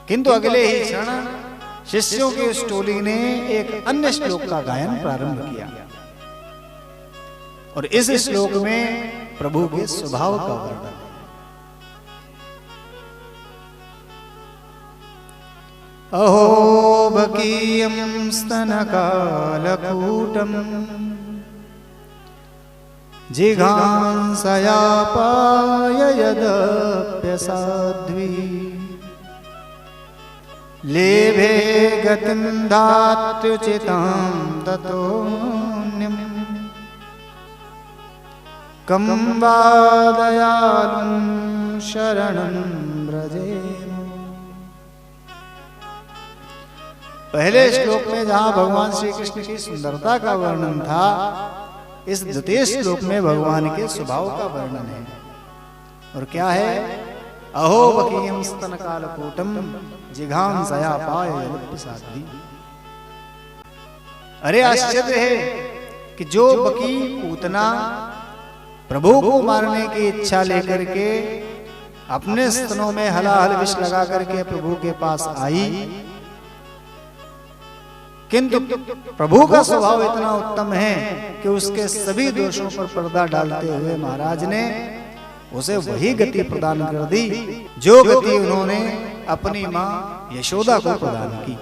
किंतु अगले ही क्षण शिष्यों की उस टोली ने एक अन्य श्लोक का गायन प्रारंभ किया और इस श्लोक में प्रभु के स्वभाव का वर्णन है। अहो बकीयं स्तनकालकूटं जिघांसया पाययदप्यसाध्वी लेभे गतिं धात्युचितां ततोऽन्यम् कं वा दयालुं शरणं व्रजेम। पहले श्लोक में जहां भगवान श्री कृष्ण की सुंदरता का वर्णन था, इस द्वितीय श्लोक में भगवान के स्वभाव का वर्णन है। और क्या है? अहो बकीयं स्तनकालकूटं जिघांसया पाययदप्यसाध्वी। अरे आश्चर्य है कि जो बकी पूतना प्रभु को मारने की इच्छा लेकर के अपने स्तनों में हलाहल विष लगा करके प्रभु के पास आई, किंतु प्रभु का स्वभाव इतना उत्तम है कि उसके सभी दोषों पर पर्दा डालते हुए महाराज ने उसे वही गति प्रदान कर दी जो गति उन्होंने अपनी मां यशोदा को प्रदान की।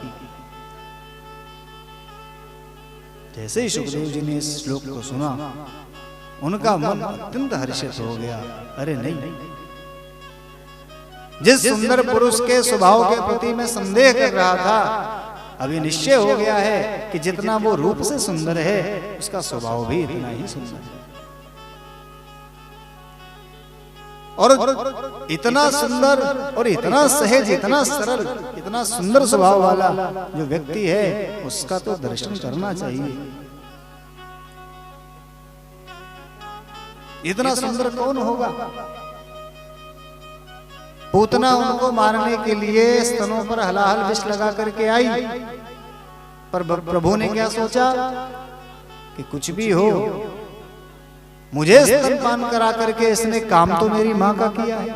जैसे ही सुखदेव जी ने इस श्लोक को सुना, उनका मन अत्यंत हर्षित हो गया। अरे नहीं, जिस सुंदर पुरुष के स्वभाव के प्रति मैं संदेह कर रहा था, अभी निश्चय हो गया है कि जितना वो रूप से सुंदर है, उसका स्वभाव भी इतना ही सुंदर है। और इतना सुंदर और इतना सहज, इतना सरल, इतना सुंदर स्वभाव वाला जो व्यक्ति है, उसका तो दर्शन करना चाहिए। इतना सुंदर कौन होगा? पूतना उनको मारने के लिए स्तनों पर हलाहल विष लगा करके आई, पर प्रभु ने क्या सोचा कि कुछ भी हो, मुझे स्तनपान करा करके इसने काम तो मेरी मां का किया है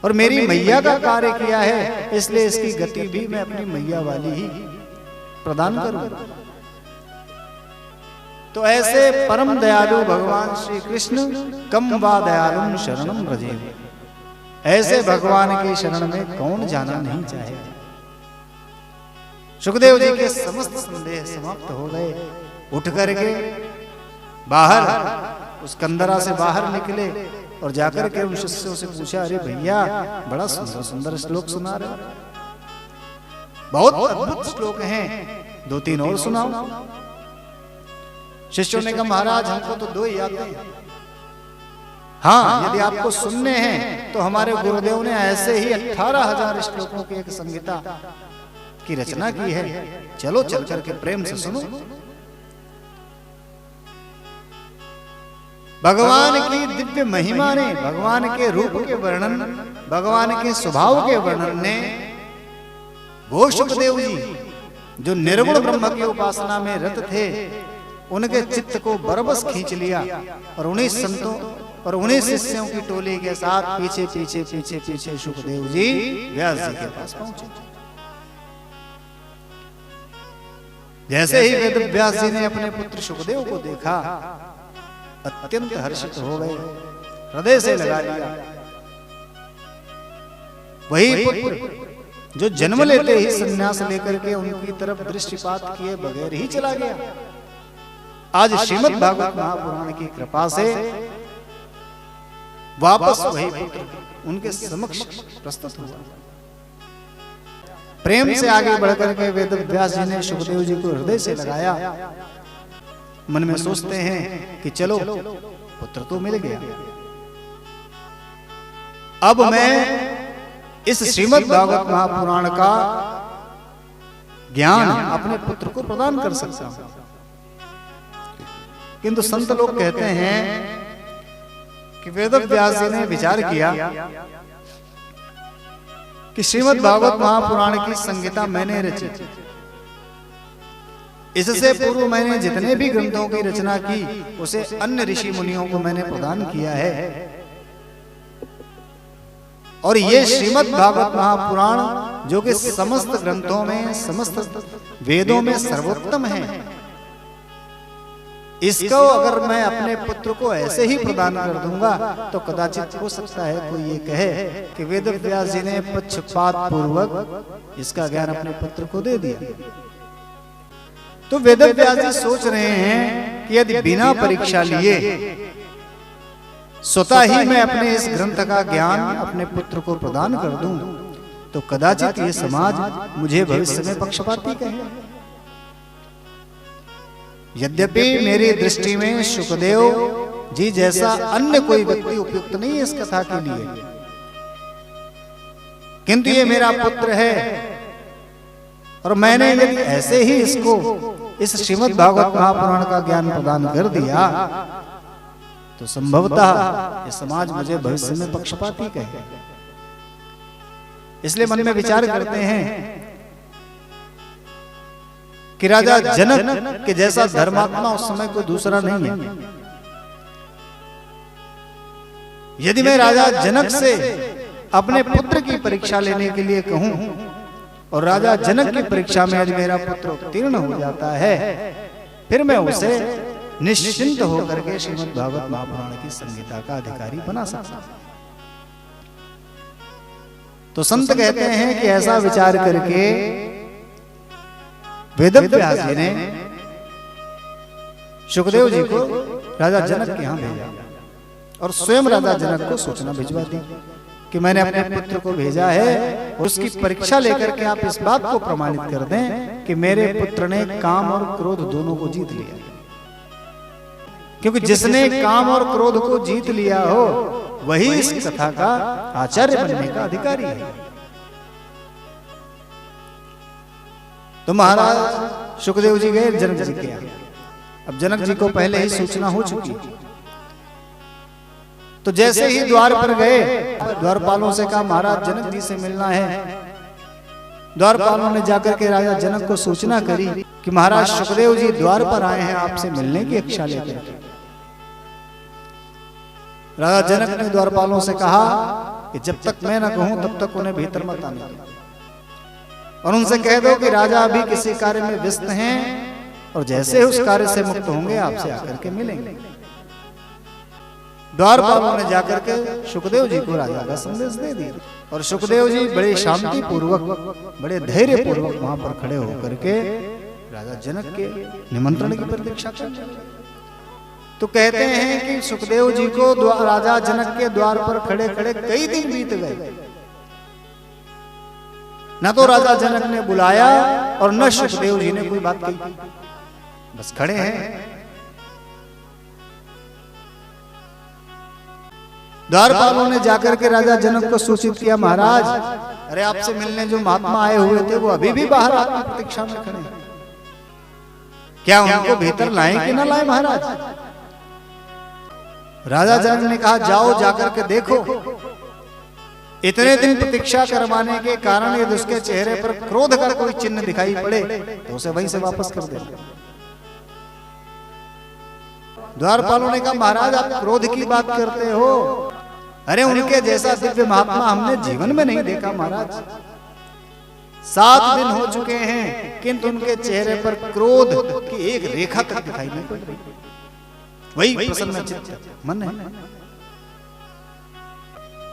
और मेरी मैया का कार्य किया है, इसलिए इसकी गति भी मैं अपनी मैया वाली ही प्रदान करूंगा। तो ऐसे परम दयालु भगवान श्री कृष्ण कम वा दयालुं शरणं व्रजेम, ऐसे भगवान की शरण में कौन जाना नहीं चाहे। सुखदेव जी के समस्त संदेह समाप्त हो गए। उठ करके बाहर उस कंदरा से बाहर निकले और जाकर के उन शिष्यों से पूछा, अरे भैया, बड़ा सुंदर सुंदर श्लोक सुना रहे, बहुत अद्भुत श्लोक हैं, दो तीन और सुनाओ। शिष्यों ने कहा, महाराज हमको तो दो ही आते हैं। हाँ, यदि आपको सुनने हैं तो हमारे गुरुदेव ने ऐसे ही 18,000 श्लोकों की एक संहिता की रचना की है, चलो चल करके प्रेम से सुनो। भगवान की दिव्य महिमा ने, भगवान के रूप के वर्णन, भगवान के स्वभाव के वर्णन ने वो सुखदेव जी जो निर्गुण ब्रह्म की उपासना में रत थे, उनके चित्त को बरबस खींच लिया और उन्हीं संतों और उन्हीं शिष्यों की टोली के साथ पीछे पीछे पीछे पीछे सुखदेव जी व्यास जी के पास पहुंचे। जैसे ही वेद व्यास जी ने अपने पुत्र सुखदेव को देखा, अत्यंत हर्षित हो गए, हृदय से लगा लिया। वही पुत्र जो जन्म लेते ही संन्यास लेकर के उनकी तरफ दृष्टिपात किए बगैर ही चला गया, आज श्रीमद् भागवत महापुराण की कृपा से वापस वही पुत्र उनके समक्ष प्रस्तुत हुआ। प्रेम से आगे बढ़कर के वेद व्यास जी ने सुखदेव जी को हृदय से लगाया। मन में सोचते हैं कि चलो पुत्र तो मिल गया, अब मैं इस श्रीमद् भागवत महापुराण का ज्ञान अपने पुत्र को प्रदान कर सकता हूं। किंतु संत लोग कहते हैं कि वेद व्यास जी ने विचार किया कि श्रीमद् भागवत महापुराण की संहिता मैंने रची, इससे पूर्व मैंने जितने भी ग्रंथों की रचना की उसे अन्य ऋषि मुनियों को मैंने प्रदान किया है। और ये श्रीमद् भागवत महापुराण जो कि समस्त ग्रंथों में, समस्त वेदों में सर्वोत्तम है, इसको अगर मैं अपने पुत्र को ऐसे ही प्रदान कर दूंगा तो कदाचित हो सकता है कोई ये कहे कि वेद व्यास जी ने पक्षपात पूर्वक इसका ज्ञान अपने पुत्र को दे दिया। तो वेद व्यास जी सोच रहे हैं कि यदि बिना परीक्षा लिए स्वतः ही मैं अपने इस ग्रंथ का ज्ञान अपने पुत्र को प्रदान कर दूं तो कदाचित ये समाज मुझे भविष्य में पक्षपाती कहे। यद्यपि मेरी दृष्टि में शुकदेव जी जैसा अन्य कोई व्यक्ति उपयुक्त नहीं है इस कथा के लिए, किंतु ये मेरा पुत्र है और मैंने यदि ऐसे ही इसको इस श्रीमद् भागवत महापुराण का ज्ञान प्रदान कर दिया तो संभवतः ये समाज मुझे भविष्य में पक्षपाती कहे। इसलिए मन में विचार करते हैं कि राजा जनक के जैसा धर्मात्मा उस समय कोई दूसरा नहीं है। यदि मैं राजा जनक से अपने पुत्र की परीक्षा लेने के लिए कहूं और राजा जनक की परीक्षा में यदि मेरा पुत्र उत्तीर्ण हो जाता है, फिर मैं उसे निश्चिंत होकर के श्रीमद् भागवत महापुराण की संहिता का अधिकारी बना सकता। तो संत कहते हैं कि ऐसा विचार करके वेदव्यास जी ने शुकदेव जी को राजा जनक के यहां भेजा और स्वयं राजा जनक को सूचना भिजवा दी कि मैंने अपने पुत्र को भेजा है और उसकी परीक्षा लेकर के आप इस बात को प्रमाणित कर दें कि मेरे पुत्र ने काम और क्रोध दोनों को जीत लिया। क्योंकि जिसने काम और क्रोध को जीत लिया हो वही इस कथा का आचार्य बनने का अधिकारी है। तो महाराज शुकदेव जी गए जनक जी के यहाँ। अब जनक जी को पहले ही सूचना हो चुकी। तो जैसे ही द्वार पर गए, द्वारपालों से कहा महाराज जनक जी से मिलना है। द्वारपालों ने जाकर के राजा जनक को सूचना करी कि महाराज शुकदेव जी द्वार पर आए हैं आपसे मिलने की इच्छा लेकर। राजा जनक ने द्वारपालों से कहा कि जब तक मैं न कहूं तब तक उन्हें भीतर मत आने दो और उनसे कह दो कि राजा अभी किसी कार्य में व्यस्त हैं और जैसे उस कार्य से मुक्त होंगे आपसे आकर के मिलेंगे। द्वारपालों ने जाकर के शुकदेव जी को राजा का संदेश दे दिया और शुकदेव जी बड़े शांति पूर्वक, बड़े धैर्य पूर्वक वहां पर खड़े होकर के राजा जनक के निमंत्रण की प्रतीक्षा कर रहे। तो कहते हैं कि शुकदेव जी को राजा जनक के द्वार पर खड़े खड़े कई दिन बीत गए। न तो राजा जनक ने बुलाया और न शुकदेव जी ने कोई बात कही, बस खड़े हैं। द्वारपालों ने जाकर के राजा जनक को सूचित किया महाराज अरे आपसे मिलने जो महात्मा आए हुए थे वो अभी भी बाहर आपकी प्रतीक्षा में खड़े हैं, क्या उनको भीतर लाएं कि ना लाएं महाराज। राजा जनक ने कहा जाओ जाकर के देखो। इतने दिन प्रतीक्षा करवाने के कारण यदि उसके चेहरे पर क्रोध का कोई चिन्ह दिखाई पड़े तो उसे वहीं से वापस कर दे। द्वारपालों ने कहा महाराज आप क्रोध की बात करते हो, अरे उनके जैसा दिव्य महात्मा हमने जीवन में नहीं देखा महाराज। 7 दिन हो चुके हैं किंतु उनके चेहरे पर क्रोध की एक रेखा तक दिखाई नहीं पड़ रही। वही प्रसन्न चित्त मन है।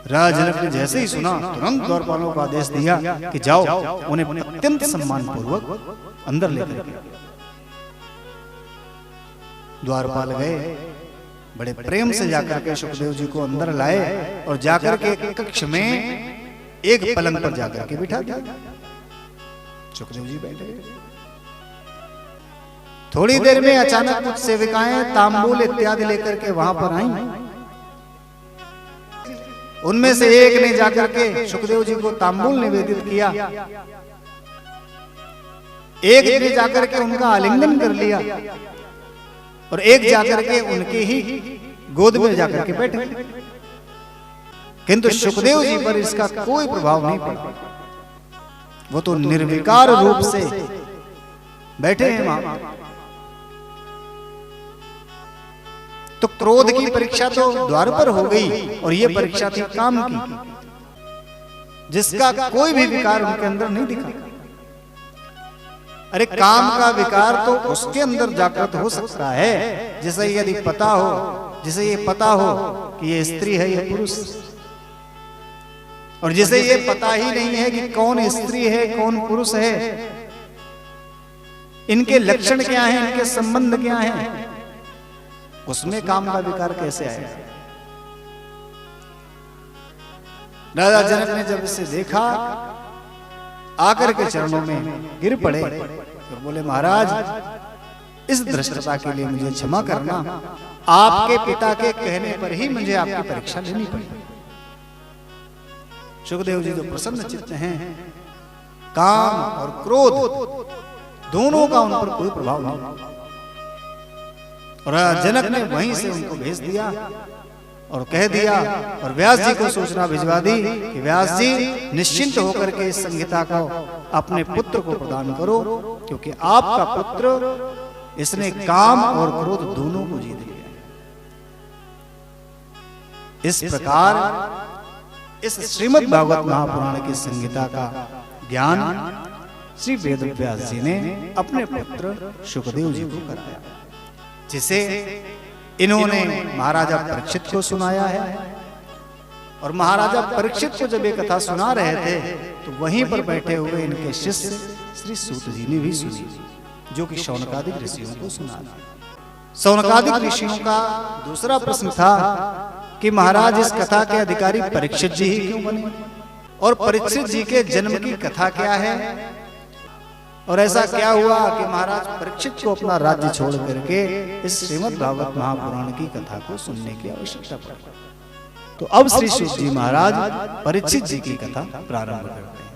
राजा जनक ने जैसे ही सुना तुरंत द्वारपालों को आदेश दिया कि जाओ उन्हें अत्यंत सम्मान पूर्वक अंदर लेकर गए। द्वारपाल गए, बड़े प्रेम से जाकर के शुकदेव जी को अंदर लाए और जाकर के कक्ष में एक पलंग पर जाकर के बिठा दिया। शुकदेव जी बैठे। थोड़ी देर में अचानक कुछ सेविकाएं तांबूल इत्यादि लेकर के वहां पर आईं। उनमें से एक ने जाकर के शुकदेव जी को तांबूल निवेदित किया, एक ने जाकर के उनका आलिंगन कर लिया और एक जाकर के उनके ही गोद में जाकर के बैठे। किंतु शुकदेव जी पर इसका कोई प्रभाव नहीं पड़ा। वो तो निर्विकार रूप से बैठे हैं वहां। तो क्रोध की परीक्षा तो द्वार पर हो गई और ये परीक्षा थी काम की। जिसका कोई भी विकार उनके अंदर नहीं दिखा। अरे काम का विकार तो उसके अंदर जागृत हो सकता है जिसे यदि पता हो, जिसे ये पता हो कि ये स्त्री है, ये पुरुष, और जिसे ये पता ही नहीं है कि कौन स्त्री है कौन पुरुष है, इनके लक्षण क्या हैं, इनके संबंध क्या हैं, उसमें काम का विकार कैसे आएगा। राजा जनक ने जब इसे देखा, आकर के चरणों में गिर पड़े तो बोले, महाराज इस धृष्टता के लिए मुझे क्षमा करना, आपके पिता के कहने पर ही मुझे आपकी परीक्षा लेनी पड़ी। सुखदेव जी तो प्रसन्न चित्त हैं, काम और क्रोध दोनों का उन पर कोई प्रभाव नहीं, और जनक ने वहीं से उनको भेज दिया और कह दिया, और व्यास जी को सूचना भिजवा दी कि व्यास जी निश्चिंत होकर के इस संहिता को अपने पुत्र को प्रदान करो, क्योंकि आपका पुत्र इसने काम और क्रोध दोनों को जीत लिया। इस प्रकार इस श्रीमद् भागवत महापुराण की संहिता का ज्ञान श्री वेदव्यास जी ने अपने पुत्र सुखदेव जी को कराया, जिसे इन्होंने महाराजा परीक्षित को सुनाया है। और महाराजा परीक्षित को जब ये कथा सुना रहे थे तो वहीं पर बैठे हुए इनके शिष्य श्री सूत जी ने भी सुनी, जो कि शौनकादिक ऋषियों को सुना। शौनकादिक ऋषियों का दूसरा प्रश्न था कि महाराज इस कथा के अधिकारी परीक्षित जी ही क्यों बने, और परीक्षित जी के जन्म की कथा क्या है, और ऐसा क्या हुआ कि महाराज परीक्षित को अपना राज्य छोड़ करके इस श्रीमद् भागवत महापुराण की कथा को सुनने की आवश्यकता पड़ी। तो अब श्री सूत जी महाराज परीक्षित जी की कथा प्रारंभ करते हैं।